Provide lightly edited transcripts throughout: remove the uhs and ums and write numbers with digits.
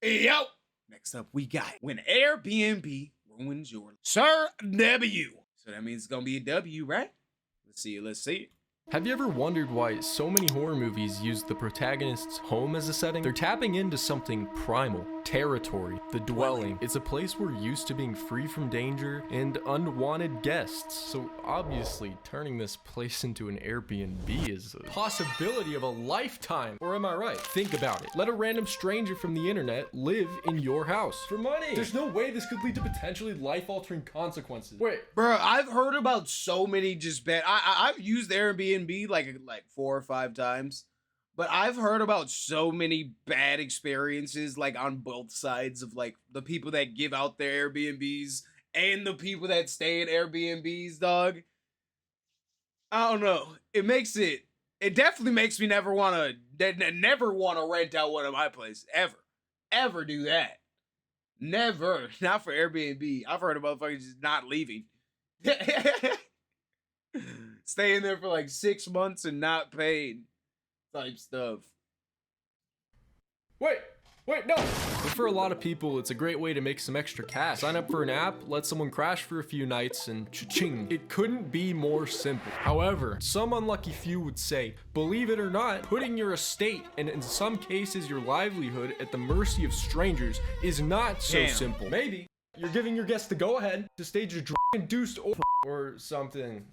Yo! Next up, we got when Airbnb ruins your Sir W. So that means it's gonna be a W, right? Let's see it. Let's see it. Have you ever wondered why so many horror movies use the protagonist's home as a setting? They're tapping into something primal. Territory, the dwelling. It's a where we're used to being free from danger and unwanted guests. So obviously, turning this place into an Airbnb is a possibility of a lifetime. Or am I right? Think about it. Let a random stranger from the internet live in your house for money. There's no way this could lead to potentially life-altering consequences. Wait, Bro, I've heard about so many just bad. I've used Airbnb like 4 or 5 times, but I've heard about so many bad experiences like on both sides of like the people that give out their Airbnbs and the people that stay in Airbnbs, dog. I don't know. It definitely makes me never want to rent out one of my places ever do that. Never. Not for Airbnb. I've heard of motherfuckers just not leaving. Staying there for like 6 months and not paid type stuff. Wait, no! But for a lot of people, it's a great way to make some extra cash. Sign up for an app, let someone crash for a few nights, and cha-ching. It couldn't be more simple. However, some unlucky few would say, believe it or not, putting your estate, and in some cases your livelihood, at the mercy of strangers is not so simple. Maybe you're giving your guests the go-ahead to stage a drug-induced or something.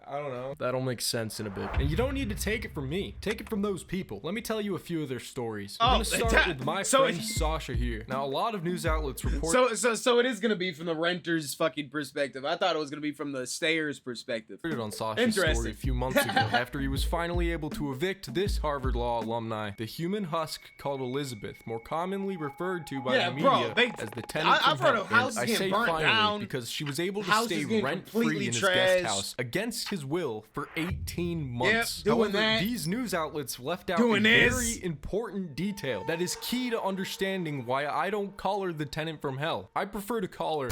I don't know. That'll make sense in a bit. And you don't need to take it from me. Take it from those people. Let me tell you a few of their stories. I'm gonna start with my friend Sasha here. Now, a lot of news outlets report... So it is gonna be from the renter's fucking perspective. I thought it was gonna be from the stayer's perspective. On Sasha's story a few months ago, after he was finally able to evict this Harvard Law alumni, the human husk called Elizabeth, more commonly referred to by the media as the tenant I've heard of houses getting burnt down because she was able to stay rent-free in his guest house against his will for 18 months. However, these news outlets left out a very important detail that is key to understanding why I don't call her the tenant from hell. I prefer to call her...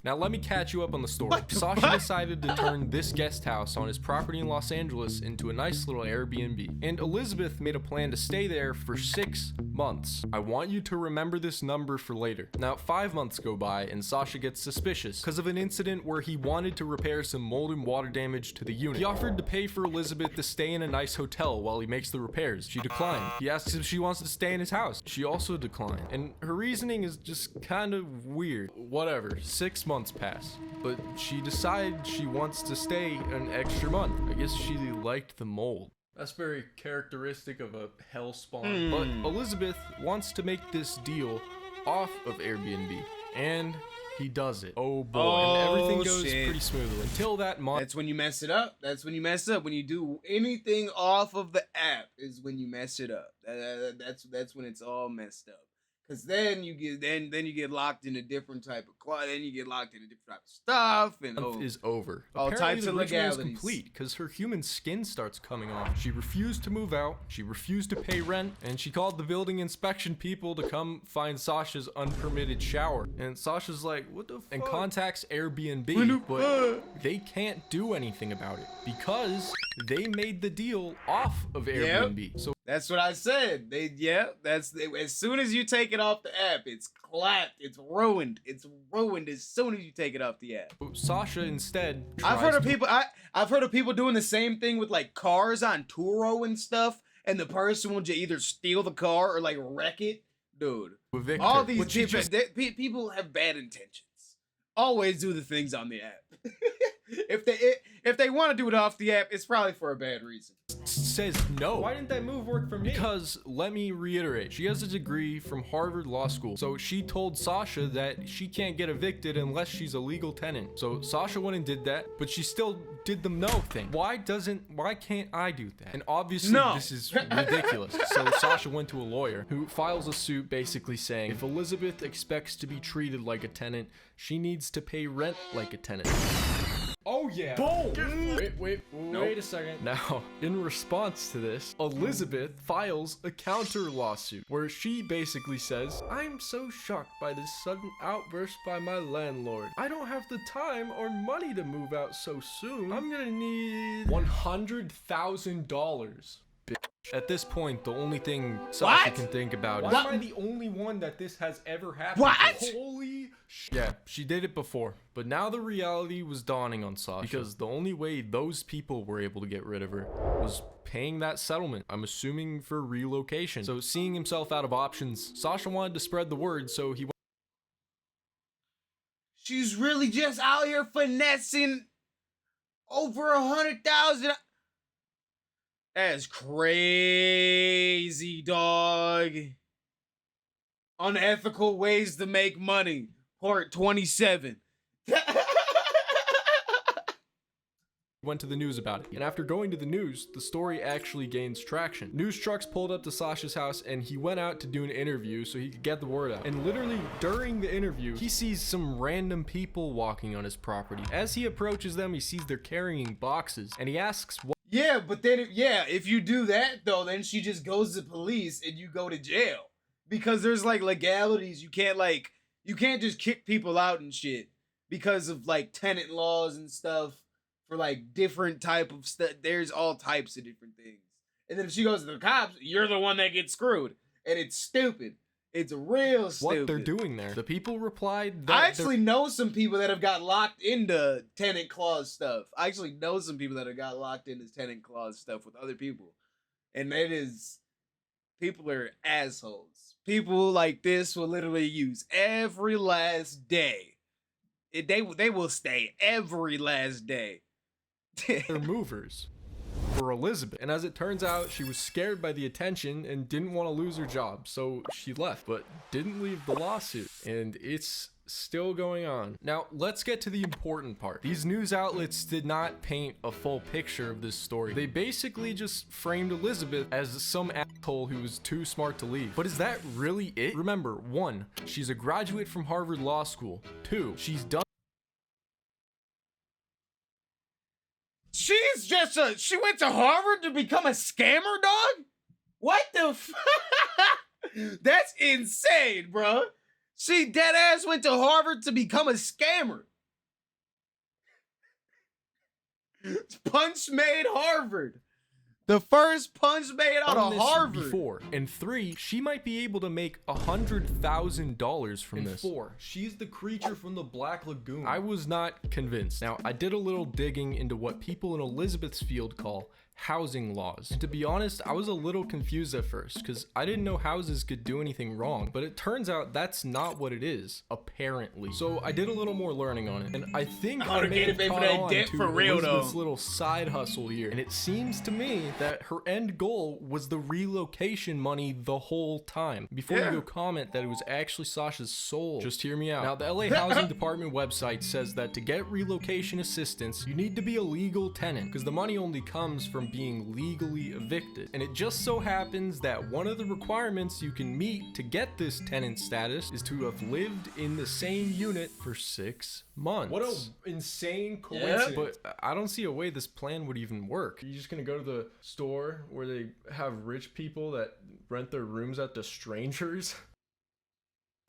Now let me catch you up on the story. Sasha decided to turn this guest house on his property in Los Angeles into a nice little Airbnb, and Elizabeth made a plan to stay there for 6 months. I want you to remember this number for later. Now 5 months go by and Sasha gets suspicious because of an incident where he wanted to repair some mold and water damage to the unit. He offered to pay for Elizabeth to stay in a nice hotel while he makes the repairs. She declined. He asks if she wants to stay in his house. She also declined, and her reasoning is just kind of weird. Whatever. 6 months pass, but she decides she wants to stay an extra month. I guess she liked the mold. That's very characteristic of a hell spawn. But Elizabeth wants to make this deal off of Airbnb, and he does it. Oh boy, and everything goes pretty smoothly until that month. That's when you mess it up. That's when you mess up. When you do anything off of the app is when you mess it up. That's when it's all messed up. Cause then you get locked in a different type of then you get locked in a different type of stuff, and is over. All Apparently types of the ritual is legalities. complete because her human skin starts coming off. She refused to move out. She refused to pay rent, and she called the building inspection people to come find Sasha's unpermitted shower. And Sasha's like, "What the fuck?" And contacts Airbnb, but they can't do anything about it because they made the deal off of Airbnb. So that's what I said. As soon as you take it off the app, it's clapped. It's ruined. It's ruined as soon as you take it off the app. Sasha instead I've heard of people doing the same thing with like cars on Turo and stuff, and the person will either steal the car or like wreck it. Dude, all these people have bad intentions. Always do the things on the app. If they want to do it off the app, it's probably for a bad reason. Says no. Why didn't that move work for me? Because, let me reiterate, she has a degree from Harvard Law School. So she told Sasha that she can't get evicted unless she's a legal tenant. So Sasha went and did that, but she still did the no thing. Why can't I do that? And obviously this is ridiculous. So Sasha went to a lawyer who files a suit basically saying if Elizabeth expects to be treated like a tenant, she needs to pay rent like a tenant. Oh yeah. Boom. Wait a second. Now, in response to this, Elizabeth files a counter lawsuit where she basically says, "I'm so shocked by this sudden outburst by my landlord. I don't have the time or money to move out so soon. I'm gonna need $100,000. Bitch." At this point, the only thing Sasha can think about is, why am I the only one that this has ever happened to? Holy shit. Yeah, she did it before. But now the reality was dawning on Sasha. Because the only way those people were able to get rid of her was paying that settlement. I'm assuming for relocation. So seeing himself out of options, Sasha wanted to spread the word, so he went. She's really just out here finessing over 100,000. That's crazy, dog. Unethical ways to make money. Part 27. Went to the news about it, and after going to the news, the story actually gains traction. News trucks pulled up to Sasha's house, and he went out to do an interview so he could get the word out. And literally during the interview, he sees some random people walking on his property. As he approaches them, he sees they're carrying boxes, and he asks what. Yeah, but then, if you do that, though, then she just goes to police and you go to jail. Because there's, like, legalities. You can't just kick people out and shit because of, like, tenant laws and stuff for, like, different type of stuff. There's all types of different things. And then if she goes to the cops, you're the one that gets screwed. And it's stupid. It's real stupid. What they're doing there. The people replied that I actually know some people that have got locked into tenant clause stuff. I actually know some people that have got locked into tenant clause stuff with other people. And people are assholes. People like this will literally use every last day. They will stay every last day. They're movers for Elizabeth. And as it turns out, she was scared by the attention and didn't want to lose her job, so she left, but didn't leave the lawsuit. And it's still going on. Now, let's get to the important part. These news outlets did not paint a full picture of this story. They basically just framed Elizabeth as some asshole who was too smart to leave. But is that really it? Remember, 1, she's a graduate from Harvard Law School. 2, she's done. She went to Harvard to become a scammer, dog? What the That's insane, bro. She dead ass went to Harvard to become a scammer. Punch made Harvard. The first punch made out of Harvard. Before. And 3, she might be able to make $100,000 from this. 4, she's the creature from the Black Lagoon. I was not convinced. Now, I did a little digging into what people in Elizabeth's field call housing laws. And to be honest, I was a little confused at first because I didn't know houses could do anything wrong, but it turns out that's not what it is, apparently. So I did a little more learning on it, and I think I may have caught on to Elizabeth's little side hustle here. And it seems to me that her end goal was the relocation money the whole time. Before you go comment that it was actually Sasha's soul, just hear me out. Now, the LA Housing Department website says that to get relocation assistance, you need to be a legal tenant because the money only comes from being legally evicted. And it just so happens that one of the requirements you can meet to get this tenant status is to have lived in the same unit for 6 months. What an insane coincidence. But I don't see a way this plan would even work. You're just gonna go to the store where they have rich people that rent their rooms out to strangers?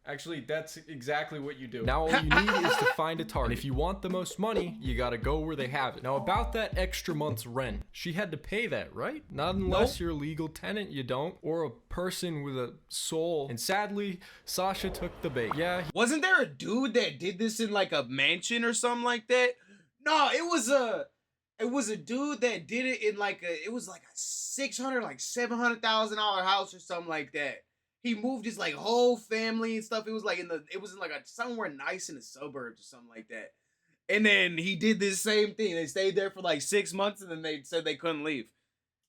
Actually, that's exactly what you do. Now all you need is to find a target. And if you want the most money, you gotta go where they have it. Now about that extra month's rent, she had to pay that, right? Not unless you're a legal tenant, you don't. Or a person with a soul. And sadly, Sasha took the bait. Yeah. Wasn't there a dude that did this in like a mansion or something like that? No, it was a dude that did it in like it was like a $600,000, like $700,000 house or something like that. He moved his like whole family and stuff. It was like somewhere nice in the suburbs or something like that. And then he did this same thing. They stayed there for like 6 months and then they said they couldn't leave.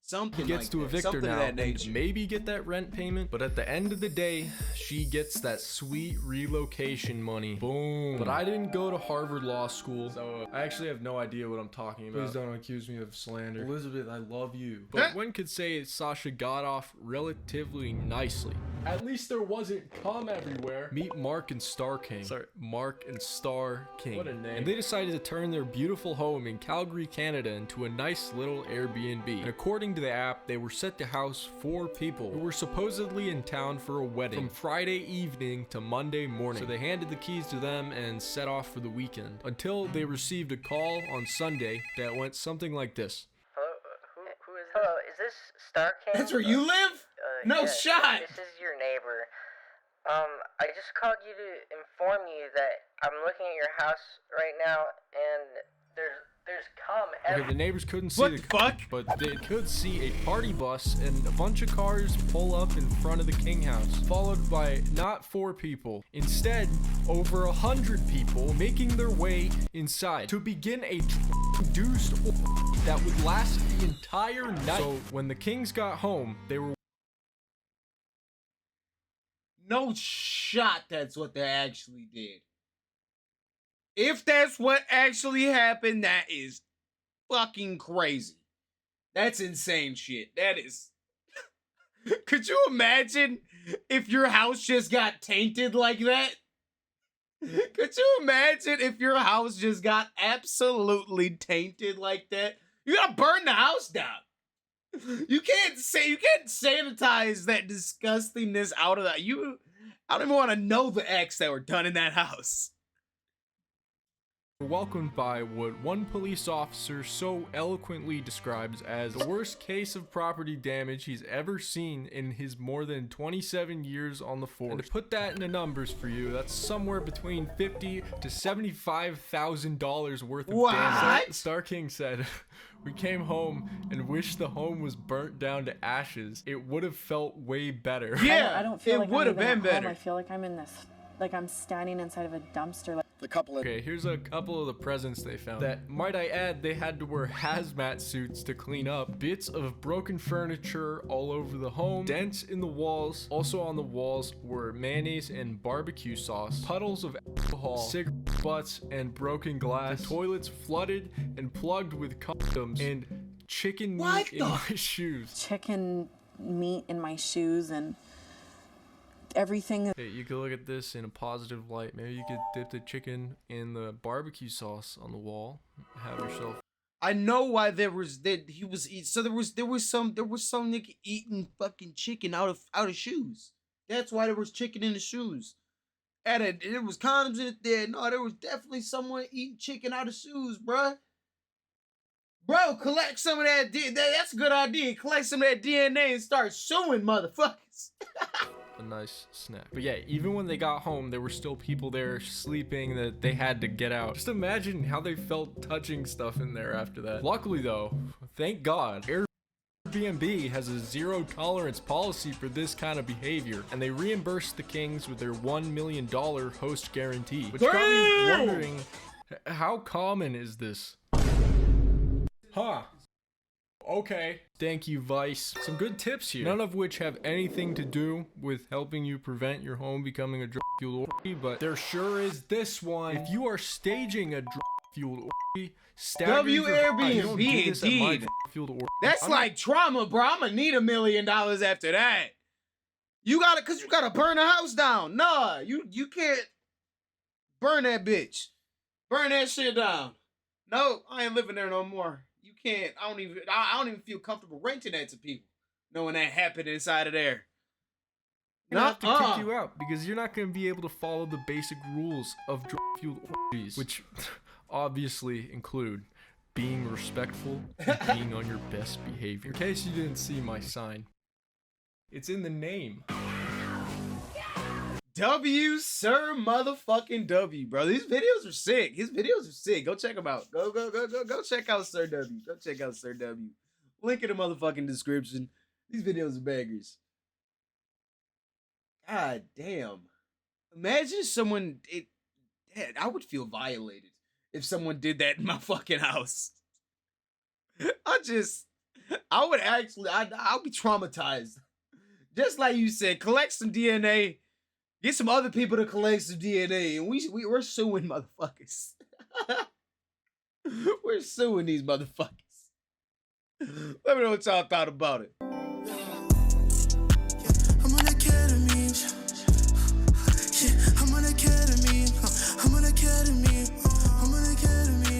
Something he gets like to that. evict her Something now, of that nature. And maybe get that rent payment, but at the end of the day, she gets that sweet relocation money. Boom. But I didn't go to Harvard Law School, so I actually have no idea what I'm talking about. Please don't accuse me of slander. Elizabeth, I love you. But one could say Sasha got off relatively nicely. At least there wasn't cum everywhere. Meet Mark and Star King. Sorry, Mark and Star King. What a name. And they decided to turn their beautiful home in Calgary, Canada into a nice little Airbnb. And according to the app, they were set to house 4 people who were supposedly in town for a wedding from Friday evening to Monday morning. So they handed the keys to them and set off for the weekend until they received a call on Sunday that went something like this. Hello, who is this? Hello, is this this Star King? That's where you live? No yeah, shot! This is your neighbor. I just called you to inform you that I'm looking at your house right now, and there's cum everywhere. Okay, the neighbors couldn't see what the fuck? but they could see a party bus and a bunch of cars pull up in front of the King house, followed by not 4 people, instead over 100 people making their way inside to begin a induced that would last the entire night. So when the Kings got home, they were no shot that's what they actually did. If that's what actually happened, that is fucking crazy. That's insane shit. That is... Could you imagine if your house just got tainted like that? Could you imagine if your house just got absolutely tainted like that? You gotta burn the house down. You can't sanitize that disgustingness out of that. I don't even want to know the acts that were done in that house. welcomed by what one police officer so eloquently describes as the worst case of property damage he's ever seen in his more than 27 years on the force. And to put that into numbers for you, that's somewhere between $50,000 to $75,000 worth of damage. Star King said, "We came home and wished the home was burnt down to ashes. It would have felt way better." Yeah, I don't feel like would have been better. I feel like I'm in this, like I'm standing inside of a dumpster. Like Okay, here's a couple of the presents they found that, might I add, they had to wear hazmat suits to clean up. Bits of broken furniture all over the home, dents in the walls. Also on the walls were mayonnaise and barbecue sauce, puddles of alcohol, cigarette butts, and broken glass. The toilets flooded and plugged with condoms, and chicken meat in my shoes. Chicken meat in my shoes and everything. Hey, you could look at this in a positive light. Maybe you could dip the chicken in the barbecue sauce on the wall. Have yourself. I know why there was some nigga eating fucking chicken out of shoes. That's why there was chicken in the shoes. There was condoms in it there. No, there was definitely someone eating chicken out of shoes, bruh. Bro, collect some of that DNA. That's a good idea. Collect some of that DNA and start suing motherfuckers. A nice snack. But yeah, even when they got home, there were still people there sleeping that they had to get out. Just imagine how they felt touching stuff in there after that. Luckily though, thank God, Airbnb has a zero tolerance policy for this kind of behavior, and they reimbursed the Kings with their $1 million host guarantee, which got me wondering, how common is this? Huh. Okay. Thank you, Vice. Some good tips here, none of which have anything to do with helping you prevent your home becoming a drug-fueled orgy, but there sure is this one. If you are staging a drug-fueled orgy, Airbnb indeed. That's like trauma, bro. I'm gonna need $1 million after that. You gotta burn the house down. Nah, you can't burn that bitch. Burn that shit down. No, I ain't living there no more. You can't. I don't even feel comfortable renting that to people, knowing that happened inside of there. I'm gonna have to kick you out because you're not gonna be able to follow the basic rules of drug-fueled orgies, which obviously include being respectful and being on your best behavior. In case you didn't see my sign, it's in the name. W, sir, motherfucking W, bro. These videos are sick. His videos are sick. Go check them out. Go check out Sir W. Go check out Sir W. Link in the motherfucking description. These videos are bangers. God damn. Imagine someone... I would feel violated if someone did that in my fucking house. I'll be traumatized. Just like you said, collect some DNA. Get some other people to collect some DNA, and we're suing motherfuckers. We're suing these motherfuckers. Let me know what y'all thought about it.